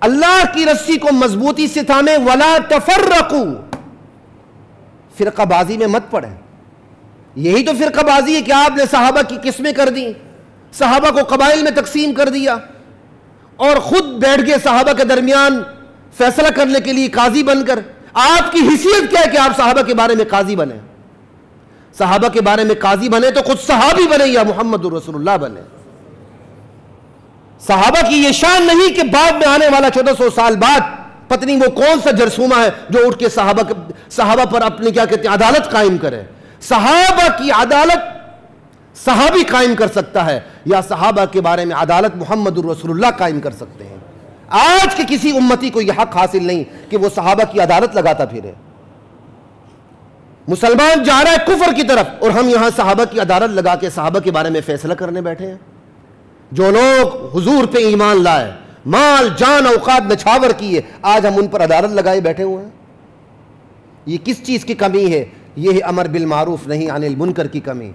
اللہ کی رسی کو مضبوطی سے تھامیں، وَلَا تَفَرَّقُوا، فرقہ بازی میں مت پڑیں۔ یہی تو فرقہ بازی ہے کہ آپ نے صحابہ کی قسمیں کر دیں، صحابہ کو قبائل میں تقسیم کر دیا، اور خود بیٹھ گئے صحابہ کے درمیان فیصلہ کرنے کے لیے قاضی بن کر۔ آپ کی حیثیت کیا ہے کہ آپ صحابہ کے بارے میں قاضی بنے؟ صحابہ کے بارے میں قاضی بنے تو خود صحابی بنے یا محمد رسول اللہ بنے۔ صحابہ کی یہ شان نہیں کہ بعد میں آنے والا 1400 سال بعد پتہ وہ کون سا جرثومہ ہے جو اٹھ کے صحابہ پر اپنی کیا کہتے ہیں عدالت قائم کرے۔ صحابہ کی عدالت صحابی قائم کر سکتا ہے، یا صحابہ کے بارے میں عدالت محمد رسول اللہ قائم کر سکتے ہیں۔ آج کے کسی امتی کو یہ حق حاصل نہیں کہ وہ صحابہ کی عدالت لگاتا پھرے۔ مسلمان جا رہا ہے کفر کی طرف، اور ہم یہاں صحابہ کی عدالت لگا کے صحابہ کے بارے میں فیصلہ کرنے بیٹھے ہیں۔ جو لوگ حضور پہ ایمان لائے، مال جان اوقات نچھاور کیے، آج ہم ان پر عدالت لگائے بیٹھے ہوئے ہیں۔ یہ کس چیز کی کمی ہے؟ یہ امر بالمعروف نہیں عن المنکر کی کمی۔